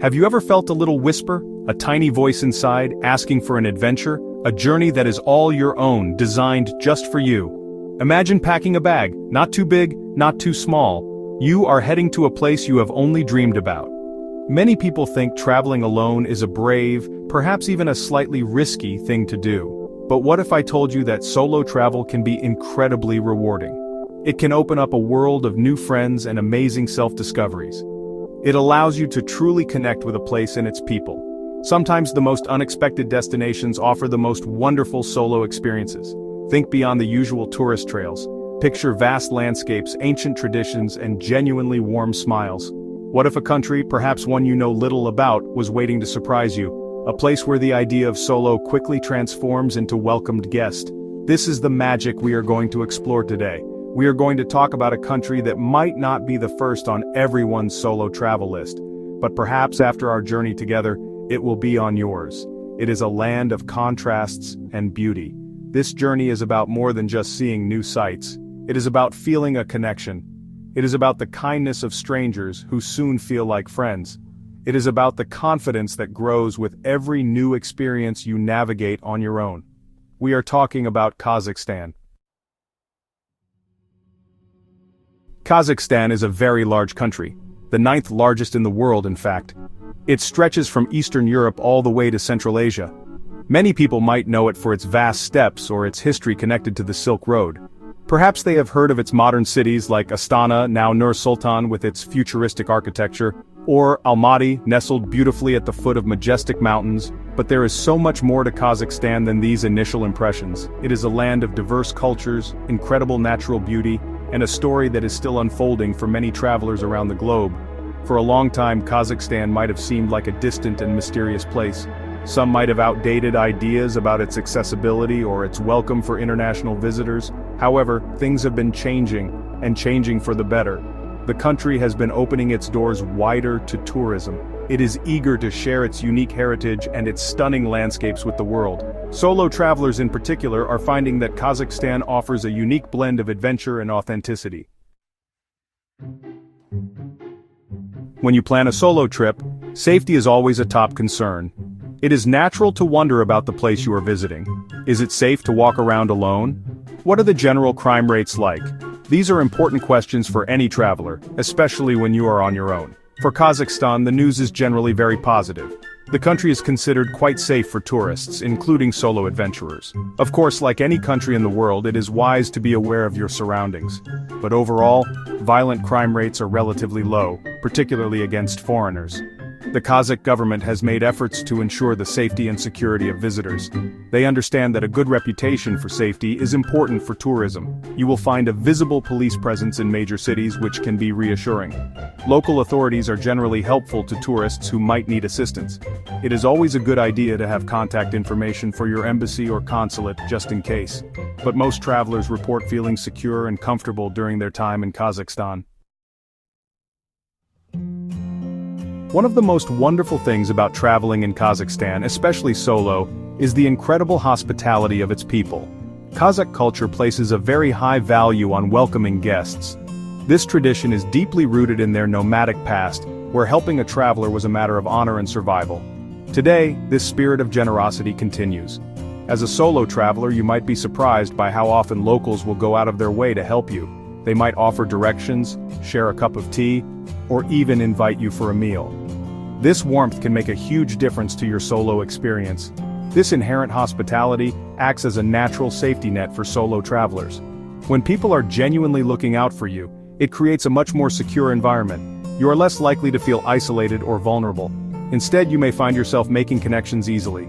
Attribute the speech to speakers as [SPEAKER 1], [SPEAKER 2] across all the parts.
[SPEAKER 1] Have you ever felt a little whisper, a tiny voice inside, asking for an adventure, a journey that is all your own, designed just for you? Imagine packing a bag, not too big, not too small. You are heading to a place you have only dreamed about. Many people think traveling alone is a brave, perhaps even a slightly risky thing to do. But what if I told you that solo travel can be incredibly rewarding? It can open up a world of new friends and amazing self-discoveries. It allows you to truly connect with a place and its people. Sometimes the most unexpected destinations offer the most wonderful solo experiences. Think beyond the usual tourist trails. Picture vast landscapes, ancient traditions, and genuinely warm smiles. What if a country, perhaps one you know little about, was waiting to surprise you? A place where the idea of solo quickly transforms into welcomed guest. This is the magic we are going to explore today. We are going to talk about a country that might not be the first on everyone's solo travel list, but perhaps after our journey together, it will be on yours. It is a land of contrasts and beauty. This journey is about more than just seeing new sights. It is about feeling a connection. It is about the kindness of strangers who soon feel like friends. It is about the confidence that grows with every new experience you navigate on your own. We are talking about Kazakhstan. Kazakhstan is a very large country, the 9th largest in the world in fact. It stretches from Eastern Europe all the way to Central Asia. Many people might know it for its vast steppes or its history connected to the Silk Road. Perhaps they have heard of its modern cities like Astana, now Nur-Sultan with its futuristic architecture, or Almaty, nestled beautifully at the foot of majestic mountains, but there is so much more to Kazakhstan than these initial impressions. It is a land of diverse cultures, incredible natural beauty, and a story that is still unfolding for many travelers around the globe. For a long time, Kazakhstan might have seemed like a distant and mysterious place. Some might have outdated ideas about its accessibility or its welcome for international visitors. However, things have been changing, and changing for the better. The country has been opening its doors wider to tourism. It is eager to share its unique heritage and its stunning landscapes with the world. Solo travelers in particular are finding that Kazakhstan offers a unique blend of adventure and authenticity. When you plan a solo trip, safety is always a top concern. It is natural to wonder about the place you are visiting. Is it safe to walk around alone? What are the general crime rates like? These are important questions for any traveler, especially when you are on your own. For Kazakhstan, the news is generally very positive. The country is considered quite safe for tourists, including solo adventurers. Of course, like any country in the world, it is wise to be aware of your surroundings. But overall, violent crime rates are relatively low, particularly against foreigners. The Kazakh government has made efforts to ensure the safety and security of visitors. They understand that a good reputation for safety is important for tourism. You will find a visible police presence in major cities, which can be reassuring. Local authorities are generally helpful to tourists who might need assistance. It is always a good idea to have contact information for your embassy or consulate just in case. But most travelers report feeling secure and comfortable during their time in Kazakhstan. One of the most wonderful things about traveling in Kazakhstan, especially solo, is the incredible hospitality of its people. Kazakh culture places a very high value on welcoming guests. This tradition is deeply rooted in their nomadic past, where helping a traveler was a matter of honor and survival. Today, this spirit of generosity continues. As a solo traveler, you might be surprised by how often locals will go out of their way to help you. They might offer directions, share a cup of tea, or even invite you for a meal. This warmth can make a huge difference to your solo experience. This inherent hospitality acts as a natural safety net for solo travelers. When people are genuinely looking out for you, it creates a much more secure environment. You are less likely to feel isolated or vulnerable. Instead, you may find yourself making connections easily.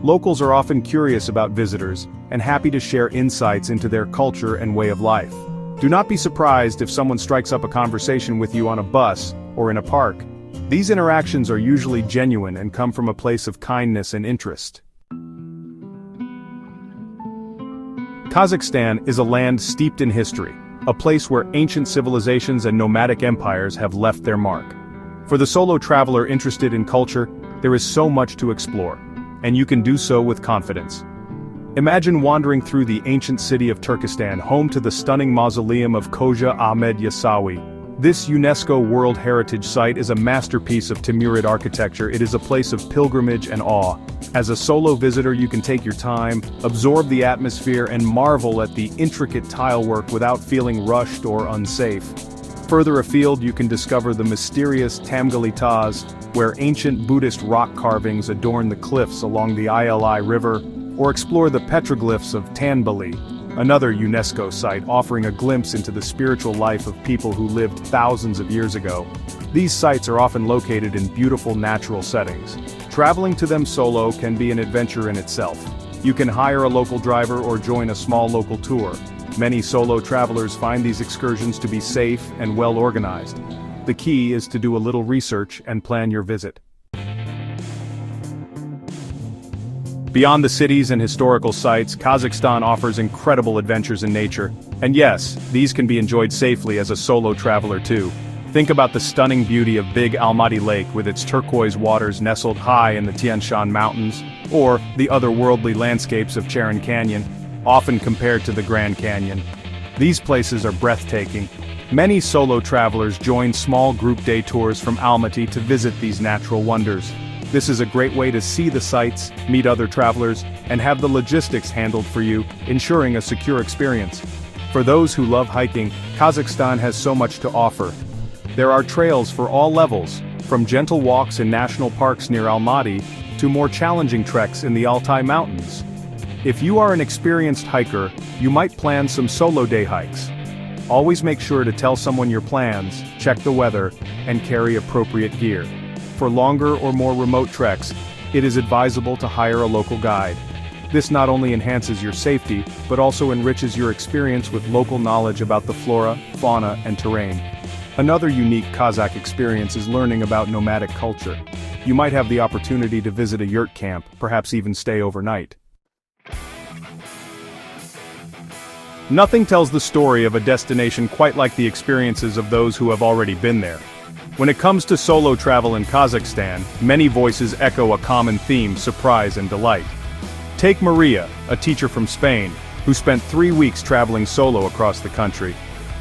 [SPEAKER 1] Locals are often curious about visitors and happy to share insights into their culture and way of life. Do not be surprised if someone strikes up a conversation with you on a bus or in a park. These interactions are usually genuine and come from a place of kindness and interest. Kazakhstan is a land steeped in history, a place where ancient civilizations and nomadic empires have left their mark. For the solo traveler interested in culture, there is so much to explore, and you can do so with confidence. Imagine wandering through the ancient city of Turkestan, home to the stunning mausoleum of Khoja Ahmed Yasawi. This UNESCO World Heritage Site is a masterpiece of Timurid architecture. It is a place of pilgrimage and awe. As a solo visitor, you can take your time, absorb the atmosphere, and marvel at the intricate tilework without feeling rushed or unsafe. Further afield, you can discover the mysterious Tamgalitas, where ancient Buddhist rock carvings adorn the cliffs along the Ili River, or explore the petroglyphs of Tanbali, another UNESCO site offering a glimpse into the spiritual life of people who lived thousands of years ago. These sites are often located in beautiful natural settings. Traveling to them solo can be an adventure in itself. You can hire a local driver or join a small local tour. Many solo travelers find these excursions to be safe and well organized. The key is to do a little research and plan your visit. Beyond the cities and historical sites, Kazakhstan offers incredible adventures in nature. And yes, these can be enjoyed safely as a solo traveler too. Think about the stunning beauty of Big Almaty Lake with its turquoise waters nestled high in the Tian Shan Mountains, or the otherworldly landscapes of Charon Canyon, often compared to the Grand Canyon. These places are breathtaking. Many solo travelers join small group day tours from Almaty to visit these natural wonders. This is a great way to see the sights, meet other travelers, and have the logistics handled for you, ensuring a secure experience. For those who love hiking, Kazakhstan has so much to offer. There are trails for all levels, from gentle walks in national parks near Almaty, to more challenging treks in the Altai Mountains. If you are an experienced hiker, you might plan some solo day hikes. Always make sure to tell someone your plans, check the weather, and carry appropriate gear. For longer or more remote treks, it is advisable to hire a local guide. This not only enhances your safety, but also enriches your experience with local knowledge about the flora, fauna, and terrain. Another unique Kazakh experience is learning about nomadic culture. You might have the opportunity to visit a yurt camp, perhaps even stay overnight. Nothing tells the story of a destination quite like the experiences of those who have already been there. When it comes to solo travel in Kazakhstan, many voices echo a common theme: surprise and delight. Take Maria, a teacher from Spain, who spent 3 weeks traveling solo across the country.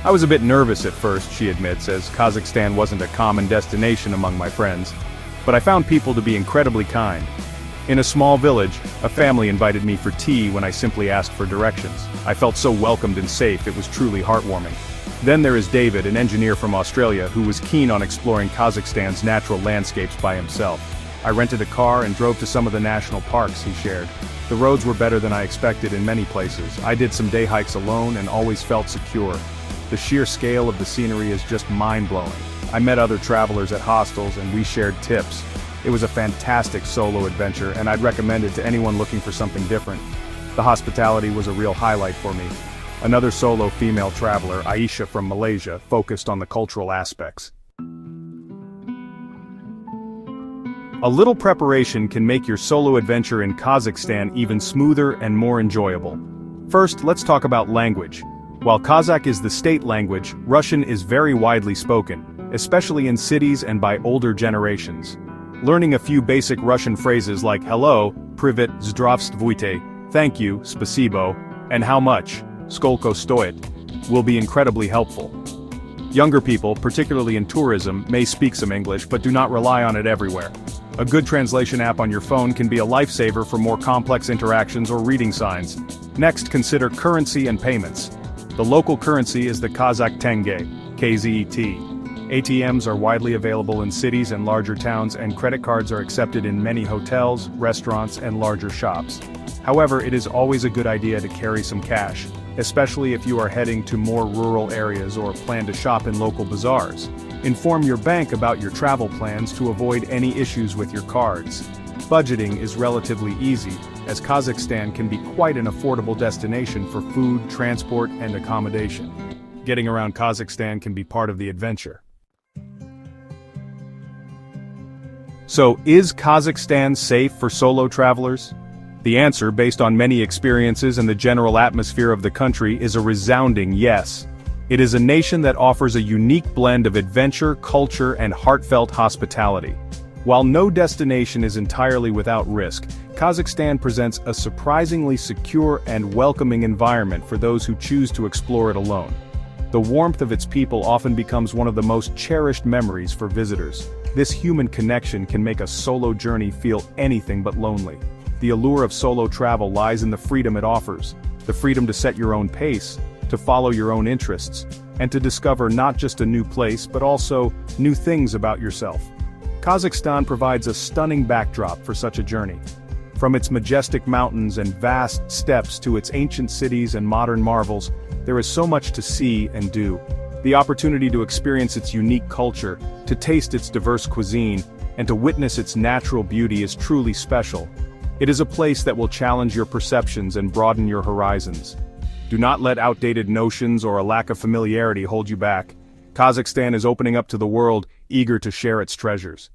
[SPEAKER 1] I was a bit nervous at first, she admits, as Kazakhstan wasn't a common destination among my friends. But I found people to be incredibly kind. In a small village, a family invited me for tea when I simply asked for directions. I felt so welcomed and safe, it was truly heartwarming. Then there is David, an engineer from Australia who was keen on exploring Kazakhstan's natural landscapes by himself. I rented a car and drove to some of the national parks, he shared. The roads were better than I expected in many places. I did some day hikes alone and always felt secure. The sheer scale of the scenery is just mind-blowing. I met other travelers at hostels and we shared tips. It was a fantastic solo adventure and I'd recommend it to anyone looking for something different. The hospitality was a real highlight for me. Another solo female traveler, Aisha from Malaysia, focused on the cultural aspects. A little preparation can make your solo adventure in Kazakhstan even smoother and more enjoyable. First, let's talk about language. While Kazakh is the state language, Russian is very widely spoken, especially in cities and by older generations. Learning a few basic Russian phrases like hello, privet, zdravstvuyte, thank you, spasibo, and how much, skolko stoit, will be incredibly helpful. Younger people, particularly in tourism, may speak some English but do not rely on it everywhere. A good translation app on your phone can be a lifesaver for more complex interactions or reading signs. Next, consider currency and payments. The local currency is the Kazakh tenge, KZT. ATMs are widely available in cities and larger towns, and credit cards are accepted in many hotels, restaurants, and larger shops. However, it is always a good idea to carry some cash, especially if you are heading to more rural areas or plan to shop in local bazaars. Inform your bank about your travel plans to avoid any issues with your cards. Budgeting is relatively easy, as Kazakhstan can be quite an affordable destination for food, transport, and accommodation. Getting around Kazakhstan can be part of the adventure. So, is Kazakhstan safe for solo travelers? The answer, based on many experiences and the general atmosphere of the country, is a resounding yes. It is a nation that offers a unique blend of adventure, culture, and heartfelt hospitality. While no destination is entirely without risk, Kazakhstan presents a surprisingly secure and welcoming environment for those who choose to explore it alone. The warmth of its people often becomes one of the most cherished memories for visitors. This human connection can make a solo journey feel anything but lonely. The allure of solo travel lies in the freedom it offers, the freedom to set your own pace, to follow your own interests, and to discover not just a new place but also new things about yourself. Kazakhstan provides a stunning backdrop for such a journey. From its majestic mountains and vast steppes to its ancient cities and modern marvels, there is so much to see and do. The opportunity to experience its unique culture, to taste its diverse cuisine, and to witness its natural beauty is truly special. It is a place that will challenge your perceptions and broaden your horizons. Do not let outdated notions or a lack of familiarity hold you back. Kazakhstan is opening up to the world, eager to share its treasures.